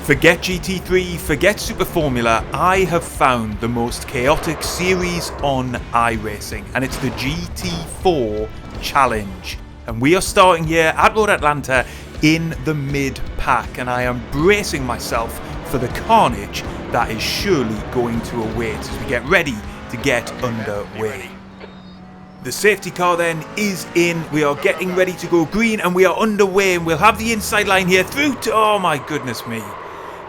Forget GT3, forget Super Formula, I have found the most chaotic series on iRacing, and it's the GT4 Challenge. And we are starting here at Road Atlanta in the mid-pack, and I am bracing myself for the carnage that is surely going to await as we get ready to get underway. The safety car then is in, we are getting ready to go green and we are underway, and we'll have the inside line here through to, oh my goodness me.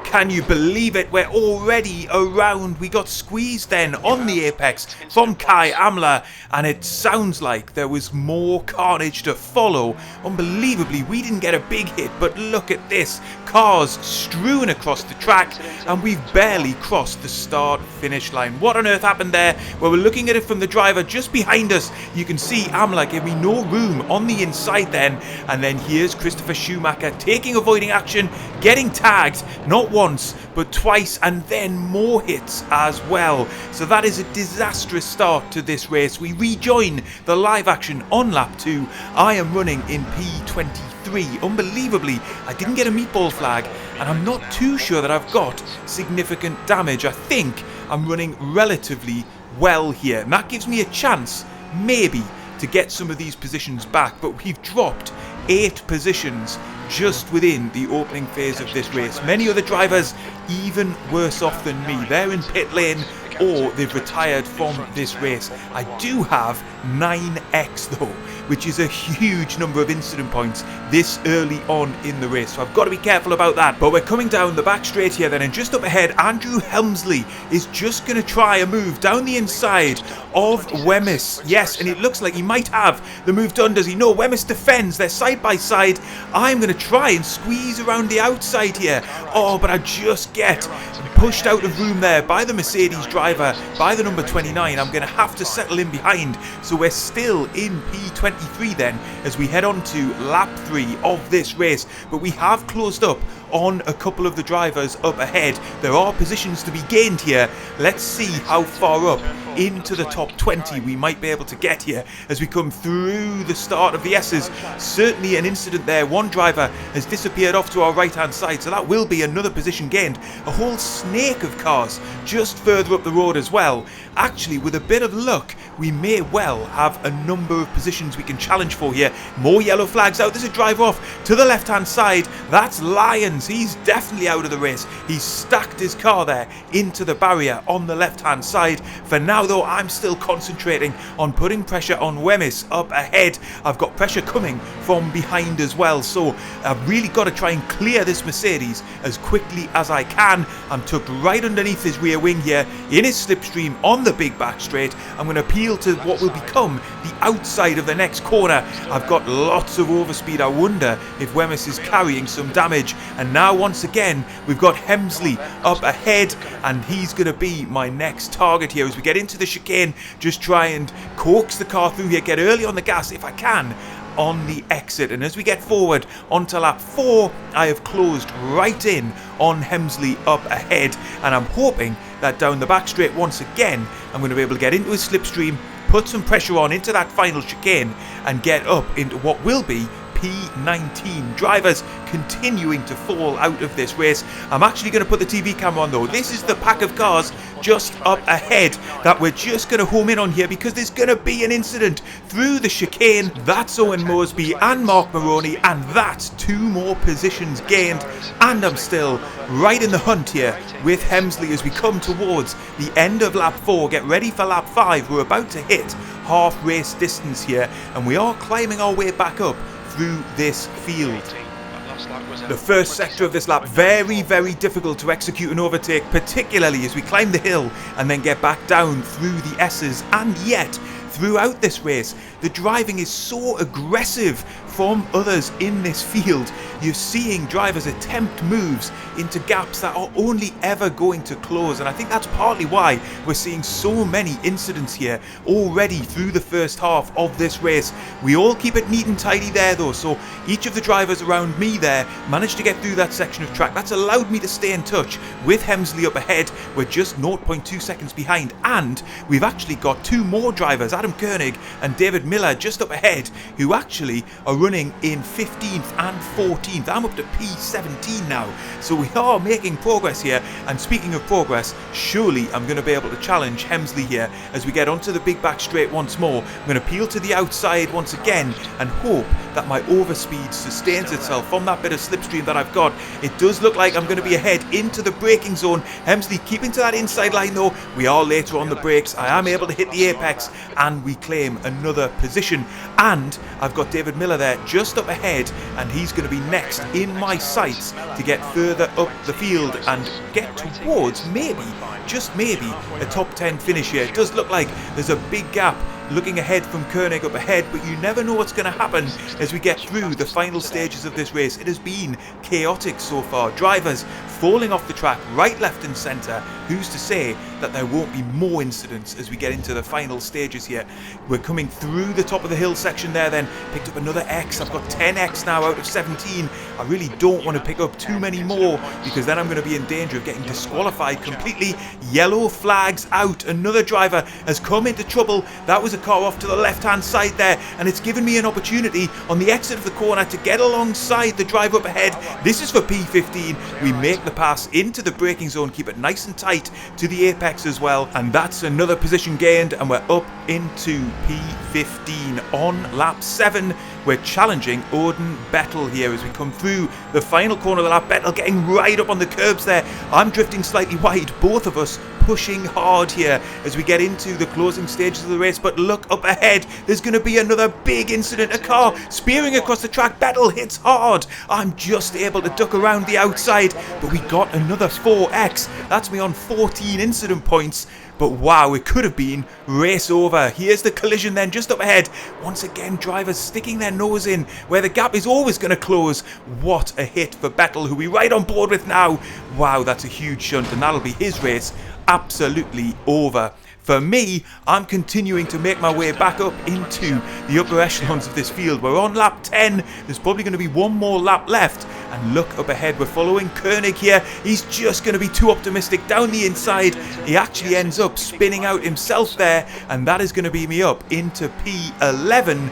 Can you believe it? We're already around. We got squeezed then on the apex from Kai Amler, and it sounds like there was more carnage to follow. Unbelievably, we didn't get a big hit, but look at this. Cars strewn across the track, and we've barely crossed the start-finish line. What on earth happened there? Well, we're looking at it from the driver just behind us. You can see Amler give me no room on the inside then, and then here's Christopher Schumacher taking avoiding action, getting tagged, not once but twice, and then more hits as well. So that is a disastrous start to this race. We rejoin the live action on lap 2. I am running in P23. Unbelievably, I didn't get a meatball flag, and I'm not too sure that I've got significant damage. I think I'm running relatively well here, and that gives me a chance maybe to get some of these positions back, but we've dropped 8 positions just within the opening phase of this race. Many other drivers even worse off than me. They're in pit lane or they've retired from this race. I do have 9x though, which is a huge number of incident points this early on in the race, so I've got to be careful about that. But we're coming down the back straight here then, and just up ahead Andrew Helmsley is just going to try a move down the inside of Wemyss. Yes, and it looks like he might have the move done. Does he? No, Wemyss defends. They're side by side. I'm going to try and squeeze around the outside here. Oh, but I just get pushed out of room there by the Mercedes driver, by the number 29. I'm going to have to settle in behind. So we're still in P23 then as we head on to lap 3 of this race. But we have closed up on a couple of the drivers up ahead. There are positions to be gained here. Let's see how far up into the top 20 we might be able to get here as we come through the start of the S's. Certainly an incident there. One driver has disappeared off to our right hand side, so that will be another position gained. A whole snake of cars just further up the road as well. Actually, with a bit of luck, we may well have a number of positions we can challenge for here. More yellow flags out. There's a driver off to the left hand side. That's Lyons. He's definitely out of the race. He's stacked his car there into the barrier on the left hand side. For now though, I'm still concentrating on putting pressure on Wemyss up ahead. I've got pressure coming from behind as well, so I've really got to try and clear this Mercedes as quickly as I can. I'm tucked right underneath his rear wing here in his slipstream on the big back straight. I'm going to peel to what will become the outside of the next corner. I've got lots of overspeed. I wonder if Wemyss is carrying some damage. And now once again we've got Helmsley up ahead, and he's going to be my next target here as we get into the chicane. Just try and coax the car through here, get early on the gas if I can on the exit, and as we get forward onto lap 4 I have closed right in on Helmsley up ahead, and I'm hoping that down the back straight once again I'm going to be able to get into his slipstream, put some pressure on into that final chicane and get up into what will be P19. Drivers continuing to fall out of this race. I'm actually going to put the TV camera on though. This is the pack of cars just up ahead that we're just going to home in on here because there's going to be an incident through the chicane. That's Owen Mosby and Mark Maroney, and that's 2 more positions gained, and I'm still right in the hunt here with Helmsley as we come towards the end of lap 4. Get ready for lap 5. We're about to hit half race distance here, and we are climbing our way back up through this field. The first sector of this lap, very, very difficult to execute an overtake, particularly as we climb the hill and then get back down through the S's. And yet, throughout this race, the driving is so aggressive from others in this field. You're seeing drivers attempt moves into gaps that are only ever going to close, and I think that's partly why we're seeing so many incidents here already through the first half of this race. We all keep it neat and tidy there though, so each of the drivers around me there managed to get through that section of track. That's allowed me to stay in touch with Helmsley up ahead. We're just 0.2 seconds behind, and we've actually got 2 more drivers, Adam Koenig and David Miller just up ahead, who actually are running in 15th and 14th. I'm up to P17 now, so we are making progress here. And speaking of progress, surely I'm going to be able to challenge Hemsley here as we get onto the big back straight once more. I'm going to peel to the outside once again and hope that my overspeed sustains itself from that bit of slipstream that I've got. It does look like I'm going to be ahead into the braking zone. Hemsley keeping to that inside line though. We are later on the brakes. I am able to hit the apex and we claim another position. And I've got David Miller there just up ahead, and he's going to be next in my sights to get further up the field and get towards maybe, just maybe, a top 10 finish here. It does look like there's a big gap looking ahead from Koenig up ahead, but you never know what's going to happen as we get through the final stages of this race. It has been chaotic so far. Drivers falling off the track right, left and centre. Who's to say that there won't be more incidents as we get into the final stages here? We're coming through the top of the hill section there then. Picked up another X. I've got 10X now out of 17. I really don't want to pick up too many more because then I'm going to be in danger of getting disqualified completely. Yellow flags out. Another driver has come into trouble. That was a car off to the left hand side there, and it's given me an opportunity on the exit of the corner to get alongside the driver up ahead. This is for P15. We make the pass into the braking zone, keep it nice and tight to the apex as well, and that's another position gained, and we're up into P15 on lap 7. We're challenging Odin Bettel here as we come through the final corner of the lap. Bettel getting right up on the curbs there. I'm drifting slightly wide, both of us pushing hard here as we get into the closing stages of the race. But look up ahead, there's going to be another big incident. A car spearing across the track. Bettel hits hard. I'm just able to duck around the outside, but we got another 4X. That's me on 14 incident points. But wow, it could have been race over. Here's the collision then just up ahead. Once again, drivers sticking their nose in where the gap is always going to close. What a hit for Bettel, who we're right on board with now. Wow, that's a huge shunt, and that'll be his race absolutely over. For me, I'm continuing to make my way back up into the upper echelons of this field. We're on lap 10. There's probably going to be one more lap left. And look up ahead, we're following Koenig here. He's just going to be too optimistic down the inside. He actually ends up spinning out himself there. And that is going to be me up into P11.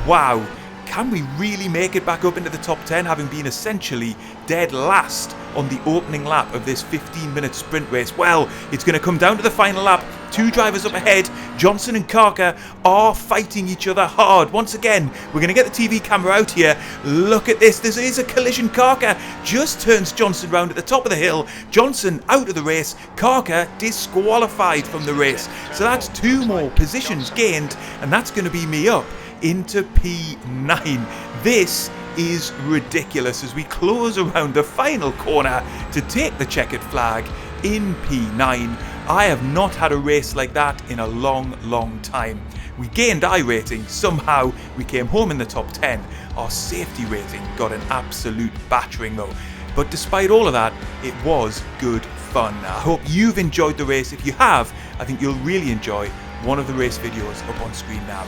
Wow. Can we really make it back up into the top 10, having been essentially dead last on the opening lap of this 15-minute sprint race? Well, it's going to come down to the final lap. Two drivers up ahead, Johnson and Karka, are fighting each other hard. Once again, we're going to get the TV camera out here. Look at this. This is a collision. Karka just turns Johnson round at the top of the hill. Johnson out of the race. Karka disqualified from the race. So that's two more positions gained, and that's going to be me up into P9. This is ridiculous as we close around the final corner to take the checkered flag in P9. I have not had a race like that in a long time. We gained iRacing, somehow we came home in the top 10. Our safety rating got an absolute battering though. But despite all of that, it was good fun. I hope you've enjoyed the race. If you have, I think you'll really enjoy one of the race videos up on screen now.